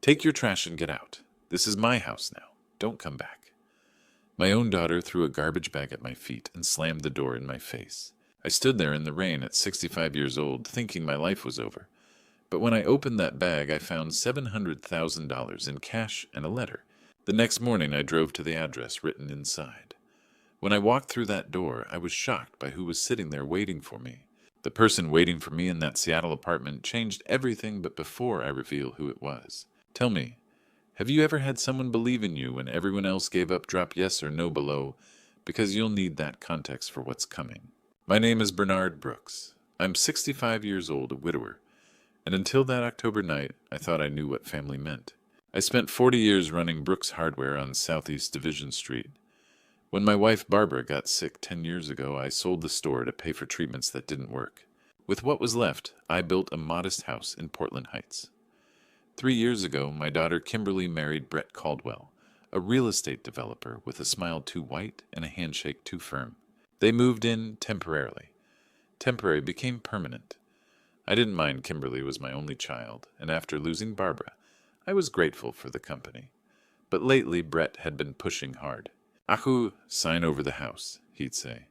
Take your trash and get out. This is my house now. Don't come back. My own daughter threw a garbage bag at my feet and slammed the door in my face. I stood there in the rain at 65 years old, thinking my life was over. But when I opened that bag, I found $700,000 in cash and a letter. The next morning, I drove to the address written inside. When I walked through that door, I was shocked by who was sitting there waiting for me. The person waiting for me in that Seattle apartment changed everything but before I reveal who it was. Tell me, have you ever had someone believe in you when everyone else gave up? Drop yes or no below, because you'll need that context for what's coming. My name is Bernard Brooks. I'm 65 years old, a widower, and until that October night, I thought I knew what family meant. I spent 40 years running Brooks Hardware on Southeast Division Street. When my wife Barbara got sick 10 years ago, I sold the store to pay for treatments that didn't work. With what was left, I built a modest house in Portland Heights. 3 years ago, my daughter Kimberly married Brett Caldwell, a real estate developer with a smile too white and a handshake too firm. They moved in temporarily. Temporary became permanent. I didn't mind Kimberly was my only child, and after losing Barbara, I was grateful for the company. But lately, Brett had been pushing hard. "Ahu, sign over the house," he'd say.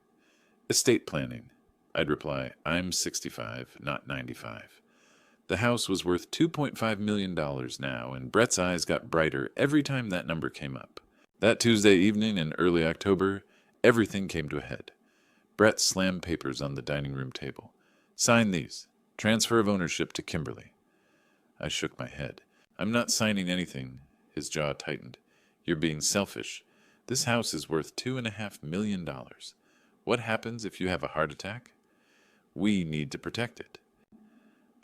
"Estate planning." I'd reply, "I'm 65, not 95. The house was worth $2.5 million now, and Brett's eyes got brighter every time that number came up. That Tuesday evening in early October, everything came to a head. Brett slammed papers on the dining room table. "Sign these. Transfer of ownership to Kimberly." I shook my head. "I'm not signing anything." His jaw tightened. "You're being selfish. This house is worth $2.5 million. What happens if you have a heart attack? We need to protect it."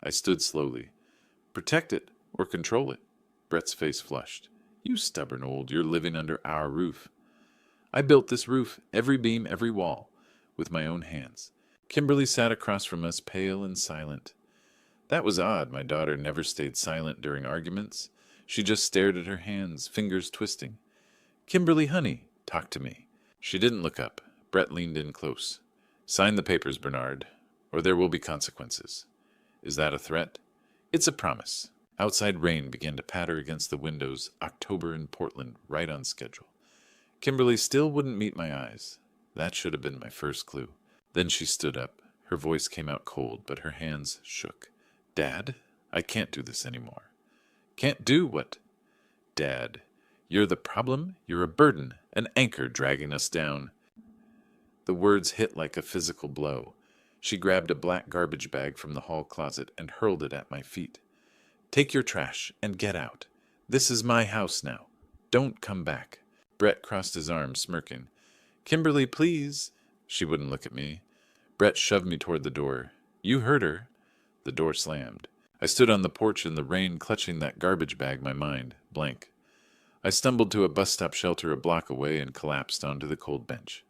I stood slowly. "Protect it or control it?" Brett's face flushed. "You stubborn old, you're living under our roof." "I built this roof, every beam, every wall, with my own hands." Kimberly sat across from us, pale and silent. That was odd. My daughter never stayed silent during arguments. She just stared at her hands, fingers twisting. "Kimberly, honey, talk to me." She didn't look up. Brett leaned in close. "Sign the papers, Bernard, or there will be consequences." "Is that a threat?" "It's a promise." Outside rain began to patter against the windows. October in Portland, right on schedule. Kimberly still wouldn't meet my eyes. That should have been my first clue. Then she stood up. Her voice came out cold, but her hands shook. "Dad, I can't do this anymore." "Can't do what?" "Dad, you're the problem. You're a burden, an anchor dragging us down." The words hit like a physical blow. She grabbed a black garbage bag from the hall closet and hurled it at my feet. "Take your trash and get out. This is my house now. Don't come back." Brett crossed his arms, smirking. "Kimberly, please." She wouldn't look at me. Brett shoved me toward the door. "You heard her." The door slammed. I stood on the porch in the rain, clutching that garbage bag, my mind blank. I stumbled to a bus stop shelter a block away and collapsed onto the cold bench.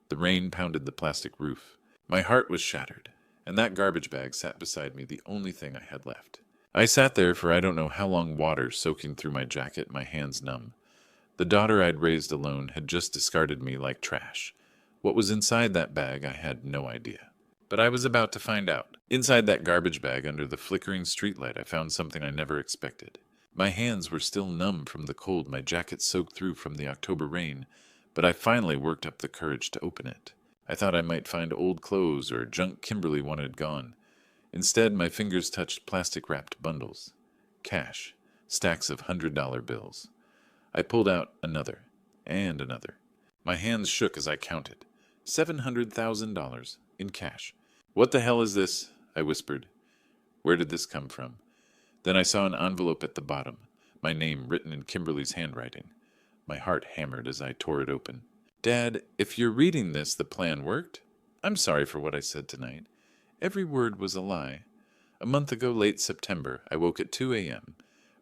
The rain pounded the plastic roof. My heart was shattered, and that garbage bag sat beside me, the only thing I had left. I sat there for I don't know how long, water soaking through my jacket, my hands numb. The daughter I'd raised alone had just discarded me like trash. What was inside that bag, I had no idea. But I was about to find out. Inside that garbage bag, under the flickering streetlight, I found something I never expected. My hands were still numb from the cold, my jacket soaked through from the October rain, but I finally worked up the courage to open it. I thought I might find old clothes or junk Kimberly wanted gone. Instead, my fingers touched plastic-wrapped bundles. Cash. Stacks of $100 bills. I pulled out another, and another. My hands shook as I counted. $700,000 in cash. "What the hell is this?" I whispered. Where did this come from? Then I saw an envelope at the bottom, my name written in Kimberly's handwriting. My heart hammered as I tore it open. "Dad, if you're reading this, the plan worked. I'm sorry for what I said tonight. Every word was a lie. A month ago, late September, I woke at 2 a.m.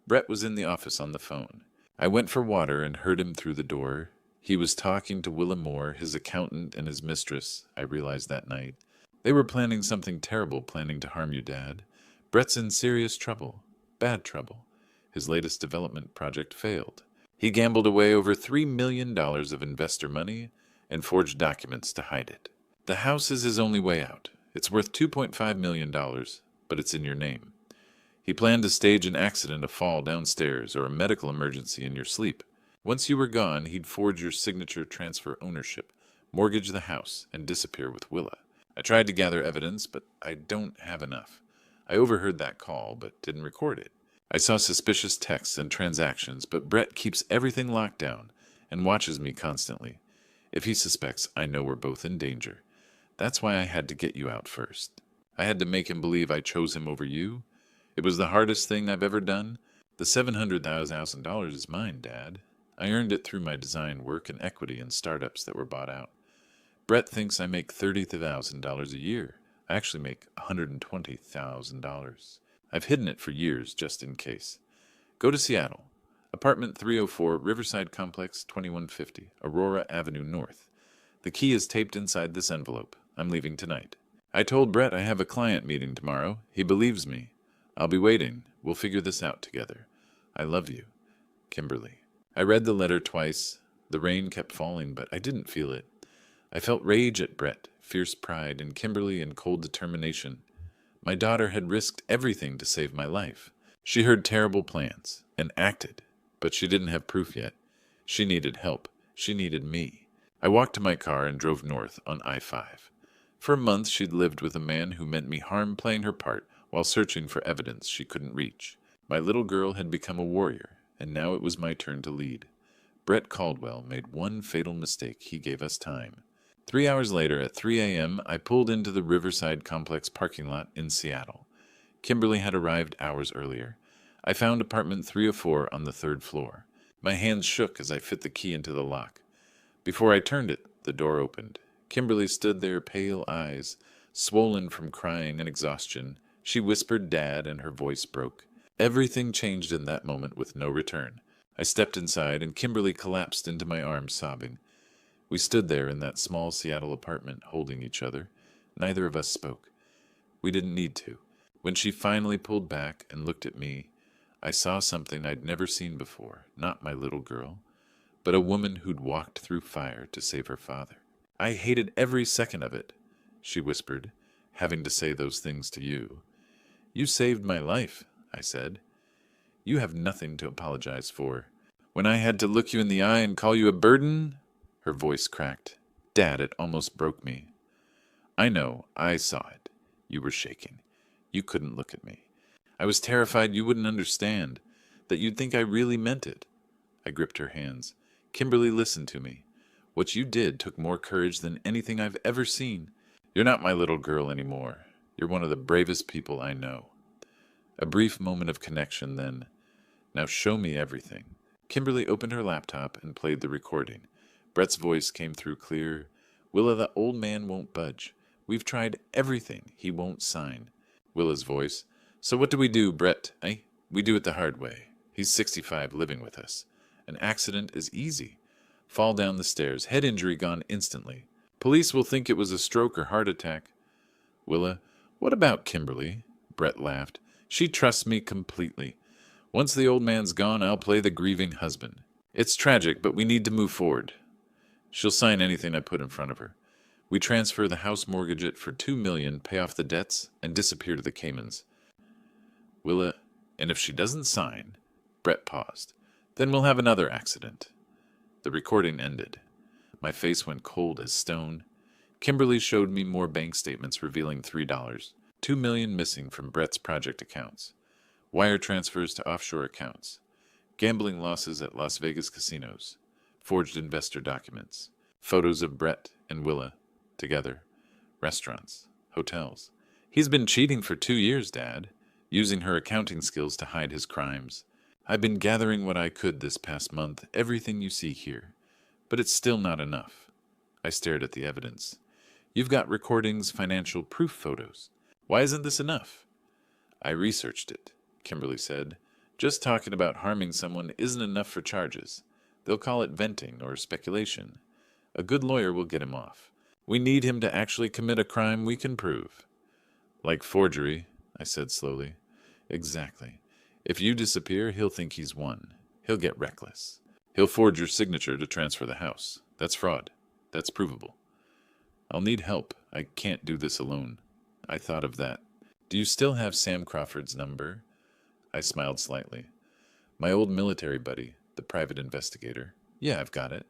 Brett was in the office on the phone. I went for water and heard him through the door. He was talking to Willem Moore, his accountant, and his mistress, I realized that night. They were planning something terrible, planning to harm you, Dad. Brett's in serious trouble. Bad trouble. His latest development project failed. He gambled away over $3 million of investor money and forged documents to hide it. The house is his only way out. It's worth $2.5 million, but it's in your name. He planned to stage an accident, a fall downstairs, or a medical emergency in your sleep. Once you were gone, he'd forge your signature, transfer ownership, mortgage the house, and disappear with Willa. I tried to gather evidence, but I don't have enough. I overheard that call, but didn't record it. I saw suspicious texts and transactions, but Brett keeps everything locked down and watches me constantly. If he suspects, I know we're both in danger. That's why I had to get you out first. I had to make him believe I chose him over you. It was the hardest thing I've ever done. The $700,000 is mine, Dad. I earned it through my design work and equity in startups that were bought out. Brett thinks I make $30,000 a year. I actually make $120,000. I've hidden it for years, just in case. Go to Seattle. Apartment 304, Riverside Complex, 2150, Aurora Avenue North. The key is taped inside this envelope. I'm leaving tonight. I told Brett I have a client meeting tomorrow. He believes me. I'll be waiting. We'll figure this out together. I love you. Kimberly. I read the letter twice. The rain kept falling, but I didn't feel it. I felt rage at Brett, fierce pride in Kimberly, and cold determination. My daughter had risked everything to save my life. She heard terrible plans and acted, but she didn't have proof yet. She needed help. She needed me. I walked to my car and drove north on I-5. For a month, she'd lived with a man who meant me harm, playing her part while searching for evidence she couldn't reach. My little girl had become a warrior, and now it was my turn to lead. Brett Caldwell made one fatal mistake. He gave us time. 3 hours later, at 3 a.m., I pulled into the Riverside Complex parking lot in Seattle. Kimberly had arrived hours earlier. I found apartment 304 on the 3rd floor. My hands shook as I fit the key into the lock. Before I turned it, the door opened. Kimberly stood there, pale eyes, swollen from crying and exhaustion. She whispered, "Dad," and her voice broke. Everything changed in that moment with no return. I stepped inside, and Kimberly collapsed into my arms, sobbing. We stood there in that small Seattle apartment, holding each other. Neither of us spoke. We didn't need to. When she finally pulled back and looked at me, I saw something I'd never seen before. Not my little girl, but a woman who'd walked through fire to save her father. I hated every second of it, she whispered, having to say those things to you. You saved my life, I said. You have nothing to apologize for. When I had to look you in the eye and call you a burden, her voice cracked. Dad, it almost broke me. I know, I saw it. You were shaking. You couldn't look at me. I was terrified you wouldn't understand, that you'd think I really meant it. I gripped her hands. Kimberly, listen to me. What you did took more courage than anything I've ever seen. You're not my little girl anymore. You're one of the bravest people I know. A brief moment of connection, then. Now show me everything. Kimberly opened her laptop and played the recording. Brett's voice came through clear. Willa, the old man won't budge. We've tried everything. He won't sign. Willa's voice. So what do we do, Brett, eh? We do it the hard way. He's 65, living with us. An accident is easy. Fall down the stairs. Head injury gone instantly. Police will think it was a stroke or heart attack. Willa, what about Kimberly? Brett laughed. She trusts me completely. Once the old man's gone, I'll play the grieving husband. It's tragic, but we need to move forward. She'll sign anything I put in front of her. We transfer the house, mortgage it for $2 million, pay off the debts, and disappear to the Caymans. Willa, and if she doesn't sign... Brett paused. Then we'll have another accident. The recording ended. My face went cold as stone. Kimberly showed me more bank statements revealing $3. $2 million missing from Brett's project accounts. Wire transfers to offshore accounts. Gambling losses at Las Vegas casinos. Forged investor documents. Photos of Brett and Willa together. Restaurants. Hotels. He's been cheating for 2 years, Dad, using her accounting skills to hide his crimes. I've been gathering what I could this past month, everything you see here. But it's still not enough. I stared at the evidence. You've got recordings, financial proof photos. Why isn't this enough? I researched it, Kimberly said. Just talking about harming someone isn't enough for charges. They'll call it venting or speculation. A good lawyer will get him off. We need him to actually commit a crime we can prove. Like forgery, I said slowly. Exactly. If you disappear, he'll think he's won. He'll get reckless. He'll forge your signature to transfer the house. That's fraud. That's provable. I'll need help. I can't do this alone. I thought of that. Do you still have Sam Crawford's number? I smiled slightly. My old military buddy, the private investigator. Yeah, I've got it.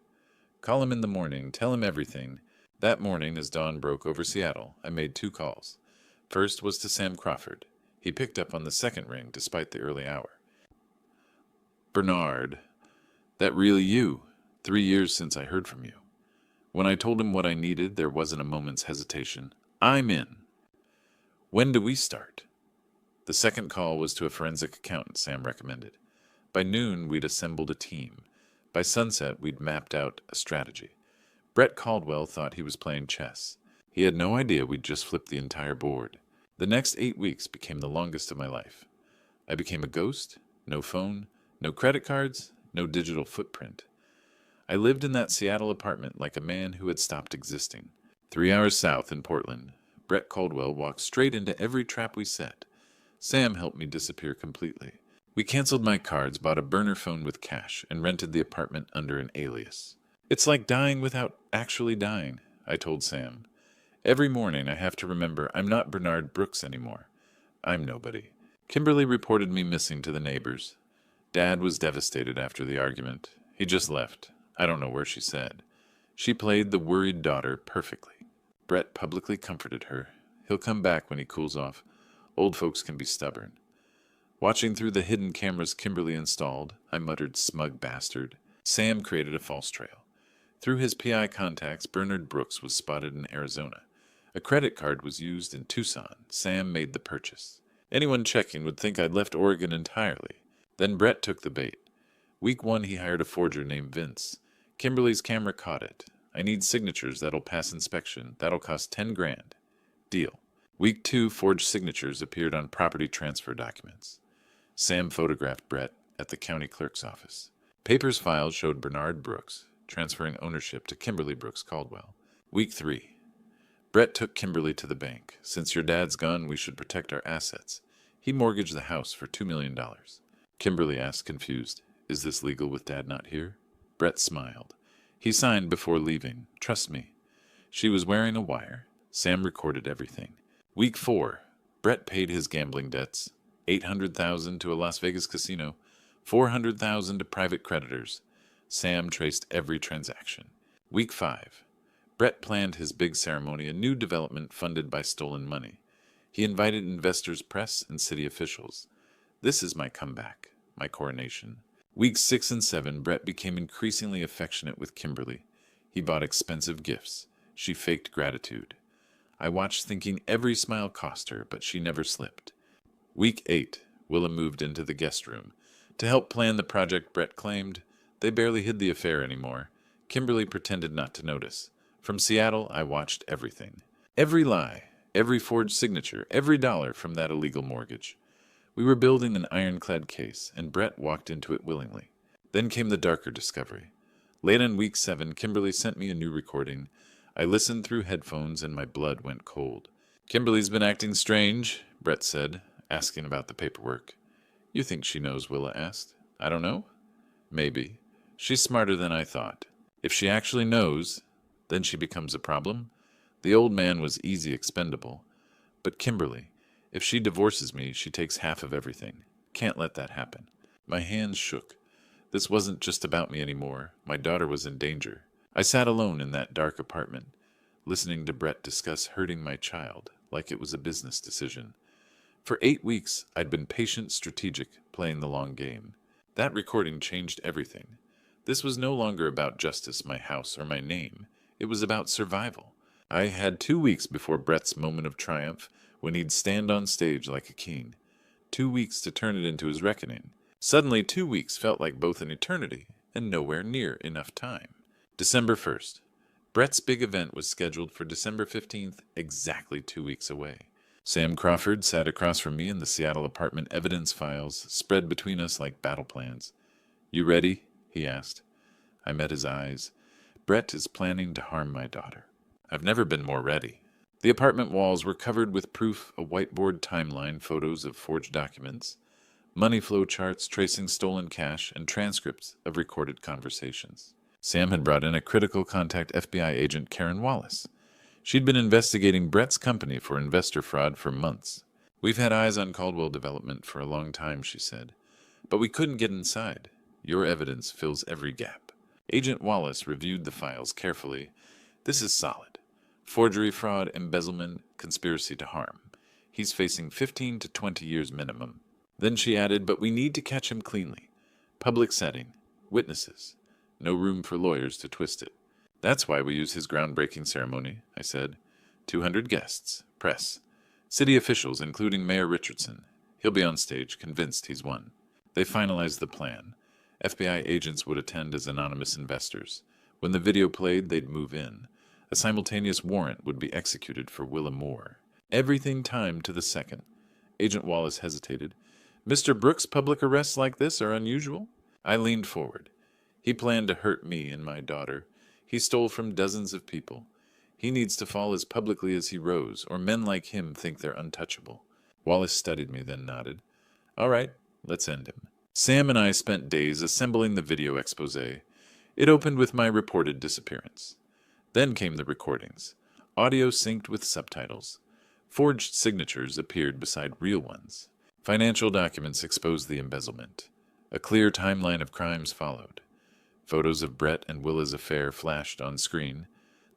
Call him in the morning, tell him everything. That morning, as dawn broke over Seattle, I made 2 calls. First was to Sam Crawford. He picked up on the second ring, despite the early hour. Bernard, that really you? 3 years since I heard from you. When I told him what I needed, there wasn't a moment's hesitation. I'm in. When do we start? The second call was to a forensic accountant Sam recommended. By noon, we'd assembled a team. By sunset, we'd mapped out a strategy. Brett Caldwell thought he was playing chess. He had no idea we'd just flipped the entire board. The next 8 weeks became the longest of my life. I became a ghost, no phone, no credit cards, no digital footprint. I lived in that Seattle apartment like a man who had stopped existing. 3 hours south in Portland, Brett Caldwell walked straight into every trap we set. Sam helped me disappear completely. We canceled my cards, bought a burner phone with cash, and rented the apartment under an alias. It's like dying without actually dying, I told Sam. Every morning I have to remember I'm not Bernard Brooks anymore. I'm nobody. Kimberly reported me missing to the neighbors. Dad was devastated after the argument. He just left. I don't know where she said. She played the worried daughter perfectly. Brett publicly comforted her. He'll come back when he cools off. Old folks can be stubborn. Watching through the hidden cameras Kimberly installed, I muttered, smug bastard. Sam created a false trail. Through his PI contacts, Bernard Brooks was spotted in Arizona. A credit card was used in Tucson. Sam made the purchase. Anyone checking would think I'd left Oregon entirely. Then Brett took the bait. Week 1, he hired a forger named Vince. Kimberly's camera caught it. I need signatures that'll pass inspection. That'll cost 10 grand. Deal. Week 2, forged signatures appeared on property transfer documents. Sam photographed Brett at the county clerk's office. Papers filed showed Bernard Brooks transferring ownership to Kimberly Brooks Caldwell. Week 3. Brett took Kimberly to the bank. Since your dad's gone, we should protect our assets. He mortgaged the house for $2 million. Kimberly asked, confused, is this legal with Dad not here? Brett smiled. He signed before leaving. Trust me. She was wearing a wire. Sam recorded everything. Week 4. Brett paid his gambling debts. $800,000 to a Las Vegas casino. $400,000 to private creditors. Sam traced every transaction. Week 5. Brett planned his big ceremony, a new development funded by stolen money. He invited investors, press, and city officials. This is my comeback, my coronation. Weeks 6 and 7, Brett became increasingly affectionate with Kimberly. He bought expensive gifts. She faked gratitude. I watched, thinking every smile cost her, but she never slipped. Week 8, Willa moved into the guest room. To help plan the project Brett claimed, they barely hid the affair anymore. Kimberly pretended not to notice. From Seattle, I watched everything. Every lie, every forged signature, every dollar from that illegal mortgage. We were building an ironclad case, and Brett walked into it willingly. Then came the darker discovery. Late in week 7, Kimberly sent me a new recording. I listened through headphones, and my blood went cold. Kimberly's been acting strange, Brett said, asking about the paperwork. You think she knows, Willa asked. I don't know. Maybe. She's smarter than I thought. If she actually knows, then she becomes a problem. The old man was easy expendable. But Kimberly, if she divorces me, she takes half of everything. Can't let that happen. My hands shook. This wasn't just about me anymore. My daughter was in danger. I sat alone in that dark apartment, listening to Brett discuss hurting my child like it was a business decision. For 8 weeks, I'd been patient, strategic, playing the long game. That recording changed everything. This was no longer about justice, my house, or my name. It was about survival. I had 2 weeks before Brett's moment of triumph, when he'd stand on stage like a king. 2 weeks to turn it into his reckoning. Suddenly, 2 weeks felt like both an eternity and nowhere near enough time. December 1st. Brett's big event was scheduled for December 15th, exactly 2 weeks away. Sam Crawford sat across from me in the Seattle apartment, evidence files spread between us like battle plans. You ready? He asked. I met his eyes. Brett is planning to harm my daughter. I've never been more ready. The apartment walls were covered with proof, a whiteboard timeline, photos of forged documents, money flow charts tracing stolen cash, and transcripts of recorded conversations. Sam had brought in a critical contact FBI agent, Karen Wallace. She'd been investigating Brett's company for investor fraud for months. We've had eyes on Caldwell development for a long time, she said, but we couldn't get inside. Your evidence fills every gap. Agent Wallace reviewed the files carefully. This is solid. Forgery, fraud, embezzlement, conspiracy to harm. He's facing 15 to 20 years minimum. Then she added, but we need to catch him cleanly. Public setting. Witnesses. No room for lawyers to twist it. That's why we use his groundbreaking ceremony, I said. 200 guests. Press. City officials, including Mayor Richardson. He'll be on stage, convinced he's won. They finalized the plan. FBI agents would attend as anonymous investors. When the video played, they'd move in. A simultaneous warrant would be executed for Willem Moore. Everything timed to the second. Agent Wallace hesitated. Mr. Brooks' public arrests like this are unusual? I leaned forward. He planned to hurt me and my daughter. He stole from dozens of people. He needs to fall as publicly as he rose, or men like him think they're untouchable. Wallace studied me, then nodded. All right, let's end him. Sam and I spent days assembling the video expose. It opened with my reported disappearance. Then came the recordings. Audio synced with subtitles. Forged signatures appeared beside real ones. Financial documents exposed the embezzlement. A clear timeline of crimes followed. Photos of Brett and Willa's affair flashed on screen.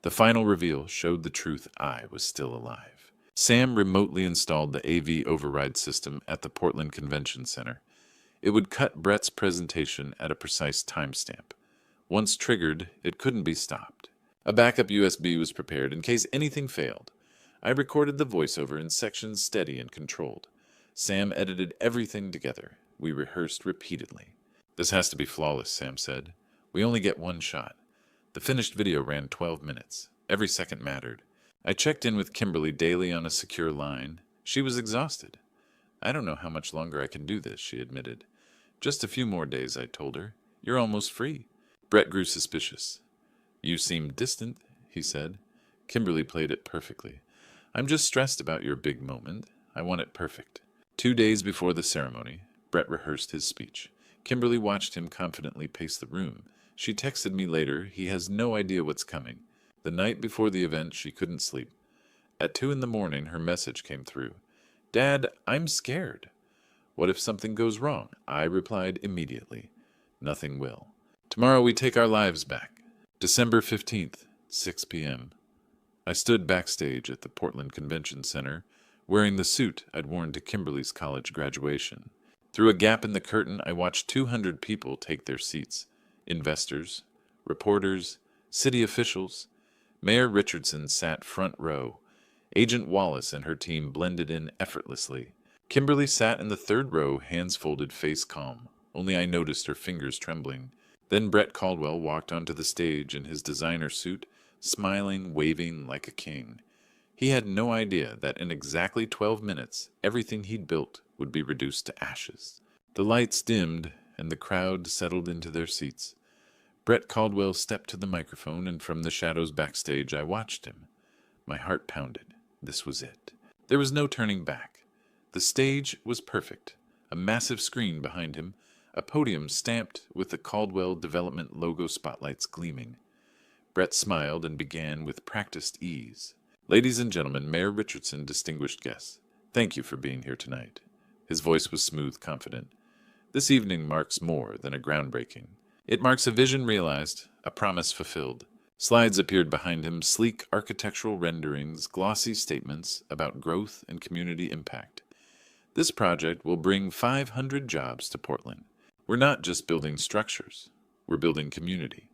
The final reveal showed the truth I was still alive. Sam remotely installed the AV override system at the Portland Convention Center. It would cut Brett's presentation at a precise timestamp. Once triggered, it couldn't be stopped. A backup USB was prepared in case anything failed. I recorded the voiceover in sections steady and controlled. Sam edited everything together. We rehearsed repeatedly. This has to be flawless, Sam said. We only get one shot. The finished video ran 12 minutes. Every second mattered. I checked in with Kimberly daily on a secure line. She was exhausted. I don't know how much longer I can do this, she admitted. Just a few more days, I told her. You're almost free. Brett grew suspicious. You seem distant, he said. Kimberly played it perfectly. I'm just stressed about your big moment. I want it perfect. 2 days before the ceremony, Brett rehearsed his speech. Kimberly watched him confidently pace the room. She texted me later, he has no idea what's coming. The night before the event, she couldn't sleep. At 2 a.m, her message came through. Dad, I'm scared. What if something goes wrong? I replied immediately. Nothing will. Tomorrow we take our lives back. December 15th, 6 p.m. I stood backstage at the Portland Convention Center, wearing the suit I'd worn to Kimberly's college graduation. Through a gap in the curtain, I watched 200 people take their seats. Investors, reporters, city officials. Mayor Richardson sat front row. Agent Wallace and her team blended in effortlessly. Kimberly sat in the third row, hands folded, face calm. Only I noticed her fingers trembling. Then Brett Caldwell walked onto the stage in his designer suit, smiling, waving like a king. He had no idea that in exactly 12 minutes, everything he'd built would be reduced to ashes. The lights dimmed, and the crowd settled into their seats. Brett Caldwell stepped to the microphone, and from the shadows backstage I watched him. My heart pounded. This was it. There was no turning back. The stage was perfect. A massive screen behind him, a podium stamped with the Caldwell Development logo spotlights gleaming. Brett smiled and began with practiced ease. Ladies and gentlemen, Mayor Richardson, distinguished guests, thank you for being here tonight. His voice was smooth, confident. This evening marks more than a groundbreaking. It marks a vision realized, a promise fulfilled. Slides appeared behind him, sleek architectural renderings, glossy statements about growth and community impact. This project will bring 500 jobs to Portland. We're not just building structures. We're building community,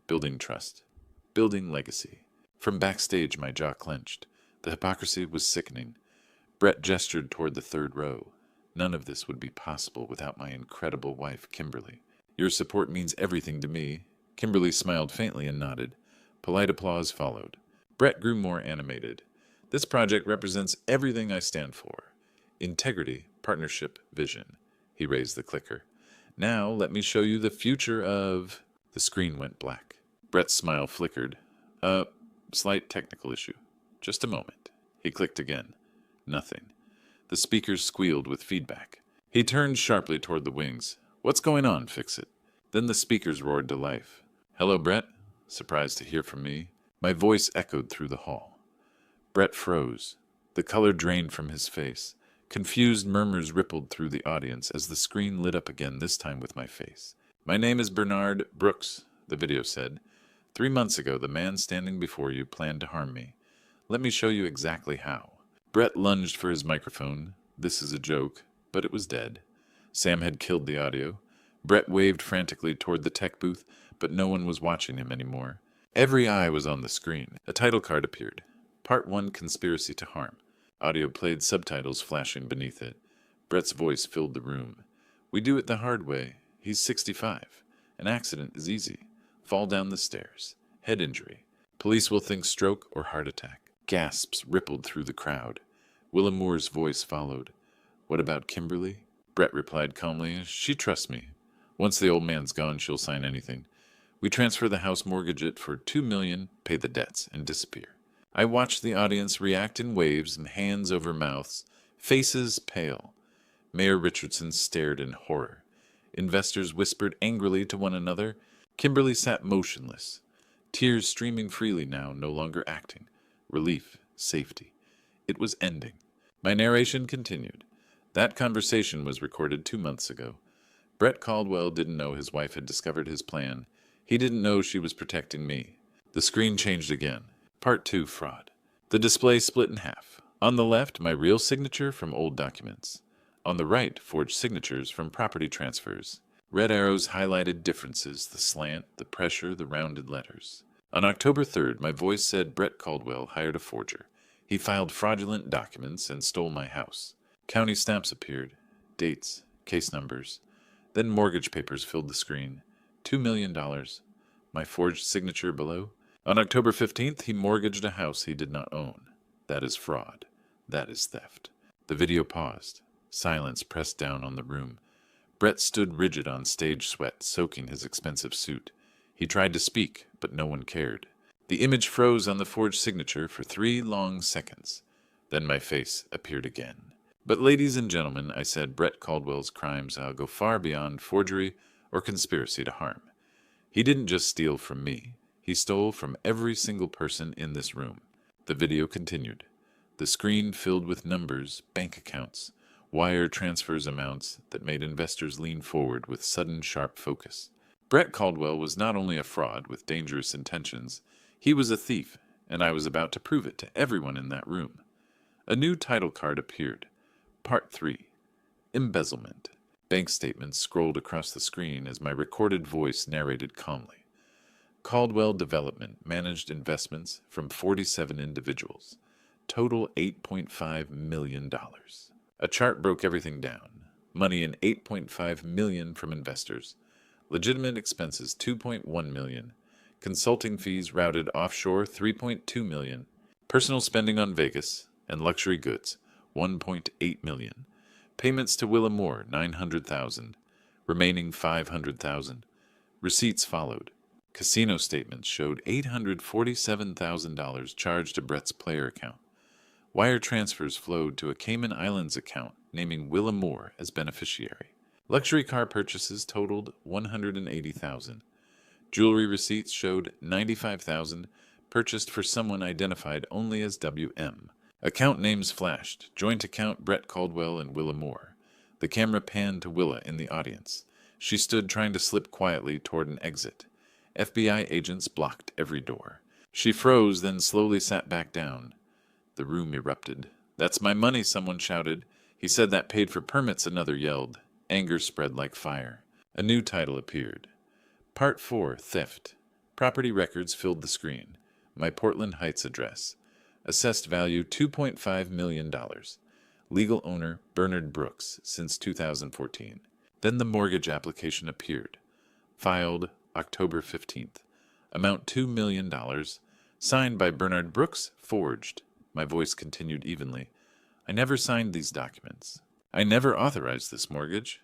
building trust, building legacy. From backstage, my jaw clenched. The hypocrisy was sickening. Brett gestured toward the third row. None of this would be possible without my incredible wife, Kimberly. Your support means everything to me. Kimberly smiled faintly and nodded. Polite applause followed. Brett grew more animated. This project represents everything I stand for. Integrity, partnership, vision. He raised the clicker. Now let me show you the future of... The screen went black. Brett's smile flickered. Slight technical issue. Just a moment. He clicked again. Nothing. The speakers squealed with feedback. He turned sharply toward the wings. What's going on, Fix-It? Then the speakers roared to life. Hello, Brett. Surprised to hear from me. My voice echoed through the hall. Brett froze. The color drained from his face. Confused murmurs rippled through the audience as the screen lit up again, this time with my face. "My name is Bernard Brooks," the video said. "3 months ago, the man standing before you planned to harm me. Let me show you exactly how." Brett lunged for his microphone. This is a joke, but it was dead. Sam had killed the audio. Brett waved frantically toward the tech booth, but no one was watching him anymore. Every eye was on the screen. A title card appeared. Part 1, Conspiracy to Harm. Audio played, subtitles flashing beneath it. Brett's voice filled the room. "We do it the hard way. He's 65. An accident is easy. Fall down the stairs. Head injury. Police will think stroke or heart attack." Gasps rippled through the crowd. Willem Moore's voice followed. "What about Kimberly?" Brett replied calmly. "She trusts me. Once the old man's gone, she'll sign anything. We transfer the house, mortgage it for $2 million, pay the debts, and disappear." I watched the audience react in waves and hands over mouths, faces pale. Mayor Richardson stared in horror. Investors whispered angrily to one another. Kimberly sat motionless, tears streaming freely now, no longer acting. Relief, safety. It was ending. My narration continued. That conversation was recorded 2 months ago. Brett Caldwell didn't know his wife had discovered his plan. He didn't know she was protecting me. The screen changed again. Part 2, Fraud. The display split in half. On the left, my real signature from old documents. On the right, forged signatures from property transfers. Red arrows highlighted differences, the slant, the pressure, the rounded letters. On October 3rd, my voice said Brett Caldwell hired a forger. He filed fraudulent documents and stole my house. County stamps appeared. Dates, case numbers. Then mortgage papers filled the screen. $2 million. My forged signature below. On October 15th, he mortgaged a house he did not own. That is fraud. That is theft. The video paused. Silence pressed down on the room. Brett stood rigid on stage, sweat soaking his expensive suit. He tried to speak, but no one cared. The image froze on the forged signature for 3 long seconds. Then my face appeared again. "But ladies and gentlemen," I said, "Brett Caldwell's crimes go far beyond forgery or conspiracy to harm. He didn't just steal from me. He stole from every single person in this room." The video continued. The screen filled with numbers, bank accounts, wire transfers, amounts that made investors lean forward with sudden, sharp focus. Brett Caldwell was not only a fraud with dangerous intentions, he was a thief, and I was about to prove it to everyone in that room. A new title card appeared. Part 3. Embezzlement. Bank statements scrolled across the screen as my recorded voice narrated calmly. Caldwell Development managed investments from 47 individuals. Total $8.5 million. A chart broke everything down. Money in $8.5 million from investors. Legitimate expenses $2.1 million. Consulting fees routed offshore $3.2 million. Personal spending on Vegas and luxury goods $1.8 million. Payments to Willem Moore $900,000. Remaining $500,000. Receipts followed. Casino statements showed $847,000 charged to Brett's player account. Wire transfers flowed to a Cayman Islands account, naming Willem Moore as beneficiary. Luxury car purchases totaled $180,000. Jewelry receipts showed $95,000, purchased for someone identified only as WM. Account names flashed. Joint account Brett Caldwell and Willa Moore. The camera panned to Willa in the audience. She stood trying to slip quietly toward an exit. FBI agents blocked every door. She froze, then slowly sat back down. The room erupted. "That's my money," someone shouted. "He said that paid for permits," another yelled. Anger spread like fire. A new title appeared. Part 4, Theft. Property records filled the screen. My Portland Heights address. Assessed value $2.5 million. Legal owner Bernard Brooks since 2014. Then the mortgage application appeared. Filed October 15th. Amount $2 million. Signed by Bernard Brooks, forged. My voice continued evenly. "I never signed these documents. I never authorized this mortgage.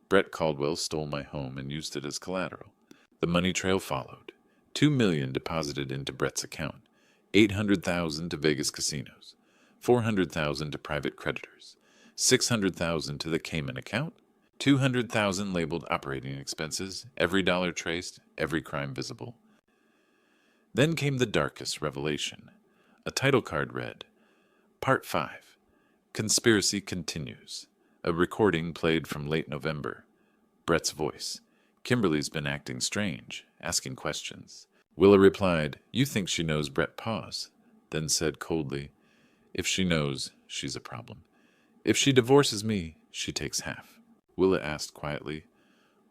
Brett Caldwell stole my home and used it as collateral." The money trail followed. $2 million deposited into Brett's account. $800,000 to Vegas casinos. $400,000 to private creditors. $600,000 to the Cayman account. $200,000 labeled operating expenses, every dollar traced, every crime visible. Then came the darkest revelation. A title card read, Part 5, Conspiracy continues. A recording played from late November. Brett's voice. Kimberly's been acting strange, asking questions. Willa replied, "You think she knows?" Brett paused, then said coldly, "If she knows, she's a problem. If she divorces me, she takes half." Willa asked quietly,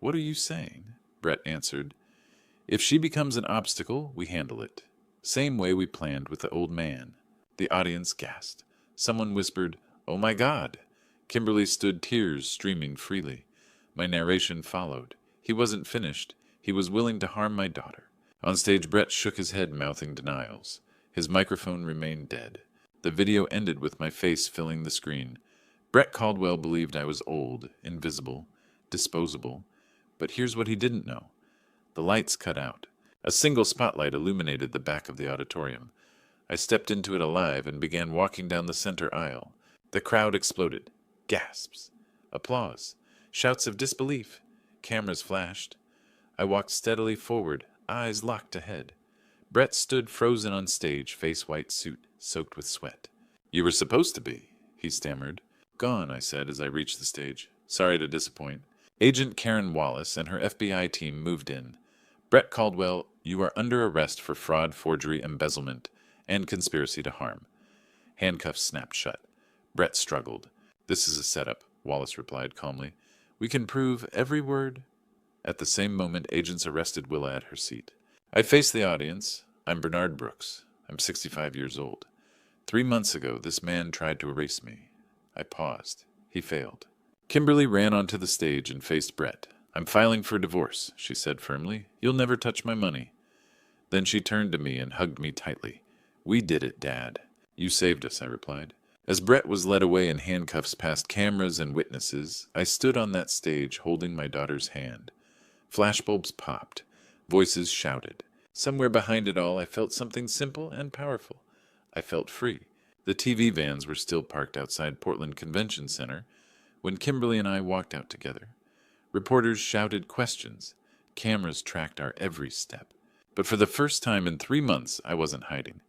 "What are you saying?" Brett answered, "If she becomes an obstacle, we handle it. Same way we planned with the old man." The audience gasped. Someone whispered, "Oh my God!" Kimberly stood, tears streaming freely. My narration followed. He wasn't finished. He was willing to harm my daughter. On stage, Brett shook his head, mouthing denials. His microphone remained dead. The video ended with my face filling the screen. Brett Caldwell believed I was old, invisible, disposable. But here's what he didn't know. The lights cut out. A single spotlight illuminated the back of the auditorium. I stepped into it alive and began walking down the center aisle. The crowd exploded. Gasps. Applause. Shouts of disbelief. Cameras flashed. I walked steadily forward, eyes locked ahead. Brett stood frozen on stage, face-white suit, soaked with sweat. "You were supposed to be," he stammered. "Gone," I said as I reached the stage. "Sorry to disappoint." Agent Karen Wallace and her FBI team moved in. "Brett Caldwell, you are under arrest for fraud, forgery, embezzlement, and conspiracy to harm." Handcuffs snapped shut. Brett struggled. "This is a setup," Wallace replied calmly. "We can prove every word." At the same moment, agents arrested Willa at her seat. I faced the audience. "I'm Bernard Brooks. I'm 65 years old. 3 months ago, this man tried to erase me." I paused. He failed. Kimberly ran onto the stage and faced Brett. "I'm filing for divorce," she said firmly. "You'll never touch my money." Then she turned to me and hugged me tightly. "We did it, Dad." "You saved us," I replied. As Brett was led away in handcuffs past cameras and witnesses, I stood on that stage holding my daughter's hand. Flashbulbs popped. Voices shouted. Somewhere behind it all, I felt something simple and powerful. I felt free. The TV vans were still parked outside Portland Convention Center when Kimberly and I walked out together. Reporters shouted questions. Cameras tracked our every step. But for the first time in 3 months, I wasn't hiding.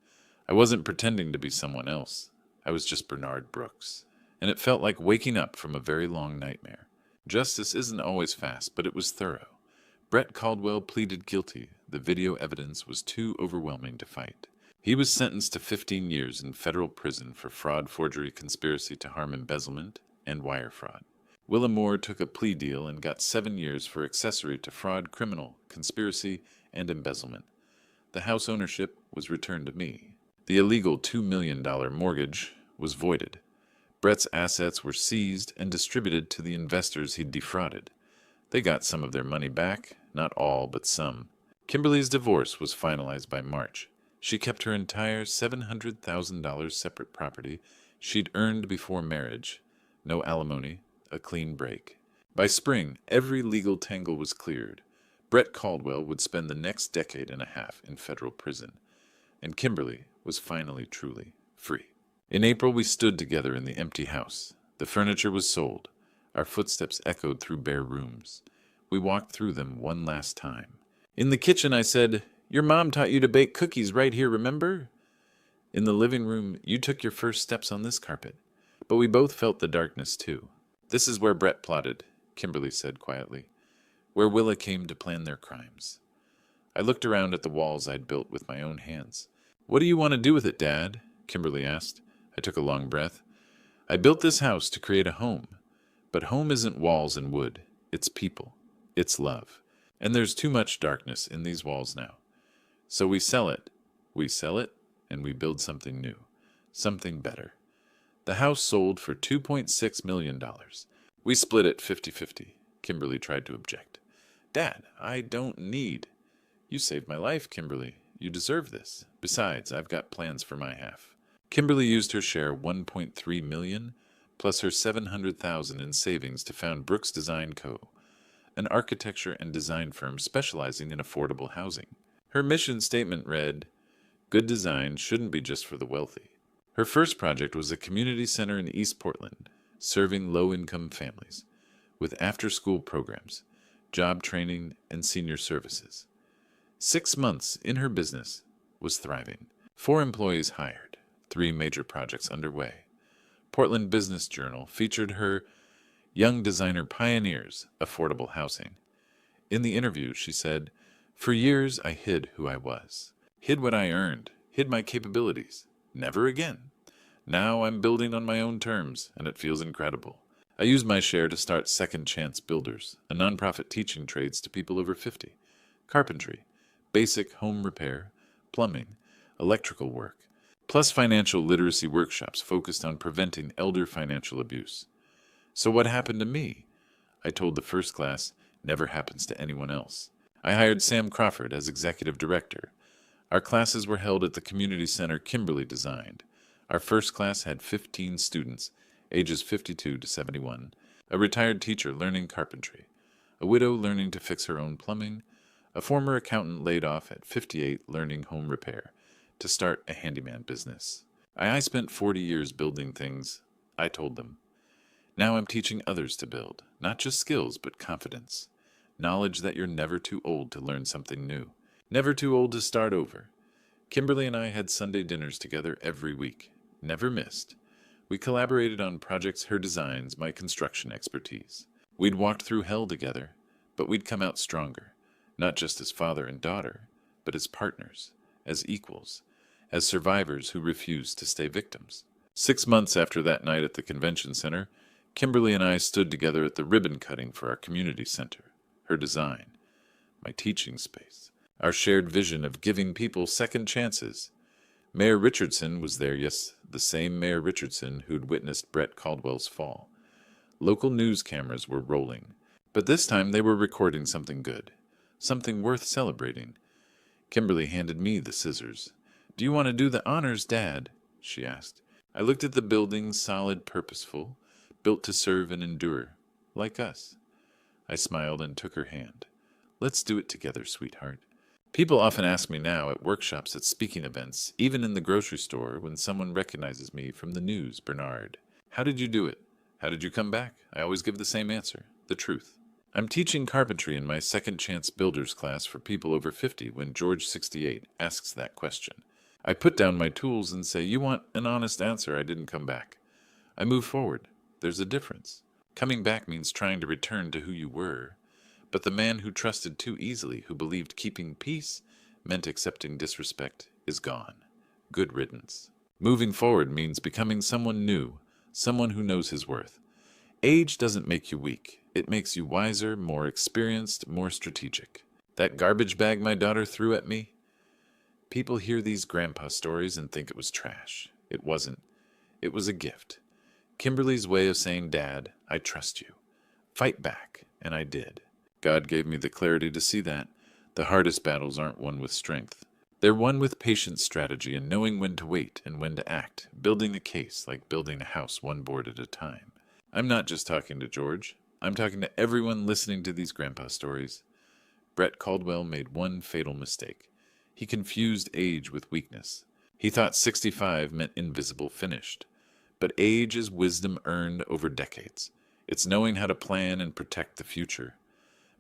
I wasn't pretending to be someone else. I was just Bernard Brooks. And it felt like waking up from a very long nightmare. Justice isn't always fast, but it was thorough. Brett Caldwell pleaded guilty. The video evidence was too overwhelming to fight. He was sentenced to 15 years in federal prison for fraud, forgery, conspiracy to harm, embezzlement, and wire fraud. Willa Moore took a plea deal and got 7 years for accessory to fraud, criminal, conspiracy, and embezzlement. The house ownership was returned to me. The illegal $2 million mortgage was voided. Brett's assets were seized and distributed to the investors he'd defrauded. They got some of their money back, not all, but some. Kimberly's divorce was finalized by March. She kept her entire $700,000 separate property she'd earned before marriage. No alimony, a clean break. By spring, every legal tangle was cleared. Brett Caldwell would spend the next decade and a half in federal prison, and Kimberly was finally truly free. In April, we stood together in the empty house. The furniture was sold. Our footsteps echoed through bare rooms. We walked through them one last time. In the kitchen, I said, "Your mom taught you to bake cookies right here, remember?" In the living room, you took your first steps on this carpet. But we both felt the darkness, too. "This is where Brett plotted," Kimberly said quietly. "Where Willa came to plan their crimes." I looked around at the walls I'd built with my own hands. "What do you want to do with it, Dad?" Kimberly asked. I took a long breath. "I built this house to create a home. But home isn't walls and wood. It's people. It's love. And there's too much darkness in these walls now. So we sell it. We sell it, and we build something new. Something better." The house sold for $2.6 million. We split it 50-50. Kimberly tried to object. "Dad, I don't need." "You saved my life, Kimberly. You deserve this. Besides, I've got plans for my half." Kimberly used her share, $1.3 million, plus her $700,000 in savings to found Brooks Design Co., an architecture and design firm specializing in affordable housing. Her mission statement read, "Good design shouldn't be just for the wealthy." Her first project was a community center in East Portland, serving low-income families, with after-school programs, job training, and senior services. 6 months in her business was thriving. 4 employees hired, 3 major projects underway. Portland Business Journal featured her Young Designer Pioneers Affordable Housing. In the interview, she said, "For years I hid who I was, hid what I earned, hid my capabilities. Never again. Now I'm building on my own terms, and it feels incredible. I used my share to start Second Chance Builders, a nonprofit teaching trades to people over 50. Carpentry, basic home repair, plumbing, electrical work, plus financial literacy workshops focused on preventing elder financial abuse. So what happened to me? I told the first class, never happens to anyone else. I hired Sam Crawford as executive director. Our classes were held at the community center Kimberly designed. Our first class had 15 students, ages 52 to 71, a retired teacher learning carpentry, a widow learning to fix her own plumbing, a former accountant laid off at 58 learning home repair to start a handyman business. I spent 40 years building things, I told them. Now I'm teaching others to build, not just skills, but confidence. Knowledge that you're never too old to learn something new, never too old to start over. Kimberly and I had Sunday dinners together every week, never missed. We collaborated on projects, her designs, my construction expertise. We'd walked through hell together, but we'd come out stronger, not just as father and daughter, but as partners, as equals, as survivors who refused to stay victims. 6 months after that night at the convention center, Kimberly and I stood together at the ribbon cutting for our community center, her design, my teaching space, our shared vision of giving people second chances. Mayor Richardson was there, yes, the same Mayor Richardson who'd witnessed Brett Caldwell's fall. Local news cameras were rolling, but this time they were recording something good, something worth celebrating. Kimberly handed me the scissors. "Do you want to do the honors, Dad?" she asked. I looked at the building, solid, purposeful, built to serve and endure, like us. I smiled and took her hand. "Let's do it together, sweetheart." People often ask me now at workshops, at speaking events, even in the grocery store when someone recognizes me from the news, Bernard, "How did you do it? How did you come back?" I always give the same answer, the truth. I'm teaching carpentry in my Second Chance Builders class for people over 50 when George 68 asks that question. I put down my tools and say, "You want an honest answer, I didn't come back." I move forward. There's a difference. Coming back means trying to return to who you were. But the man who trusted too easily, who believed keeping peace meant accepting disrespect, is gone. Good riddance. Moving forward means becoming someone new, someone who knows his worth. Age doesn't make you weak. It makes you wiser, more experienced, more strategic. That garbage bag my daughter threw at me? People hear these grandpa stories and think it was trash. It wasn't. It was a gift. Kimberly's way of saying, "Dad, I trust you. Fight back," and I did. God gave me the clarity to see that. The hardest battles aren't won with strength. They're won with patience, strategy, and knowing when to wait and when to act, building a case like building a house one board at a time. I'm not just talking to George. I'm talking to everyone listening to these grandpa stories. Brett Caldwell made one fatal mistake. He confused age with weakness. He thought 65 meant invisible, finished. But age is wisdom earned over decades. It's knowing how to plan and protect the future.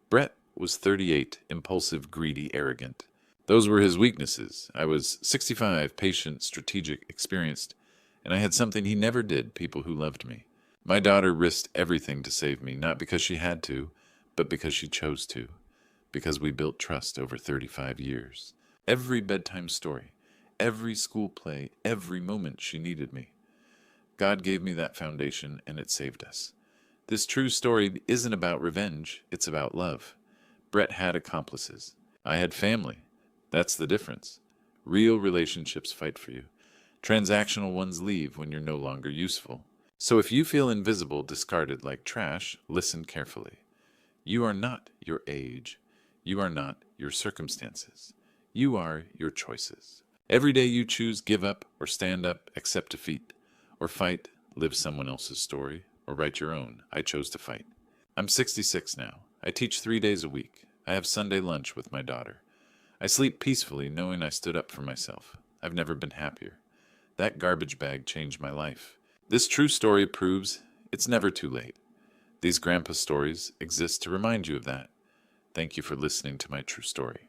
Brett was 38, impulsive, greedy, arrogant. Those were his weaknesses. I was 65, patient, strategic, experienced, and I had something he never did, people who loved me. My daughter risked everything to save me, not because she had to, but because she chose to, because we built trust over 35 years. Every bedtime story, every school play, every moment she needed me. God gave me that foundation, and it saved us. This true story isn't about revenge, it's about love. Brett had accomplices. I had family. That's the difference. Real relationships fight for you. Transactional ones leave when you're no longer useful. So if you feel invisible, discarded like trash, listen carefully. You are not your age. You are not your circumstances. You are your choices. Every day you choose give up or stand up, accept defeat, or fight, live someone else's story, or write your own. I chose to fight. I'm 66 now. I teach 3 days a week. I have Sunday lunch with my daughter. I sleep peacefully knowing I stood up for myself. I've never been happier. That garbage bag changed my life. This true story proves it's never too late. These grandpa stories exist to remind you of that. Thank you for listening to my true story.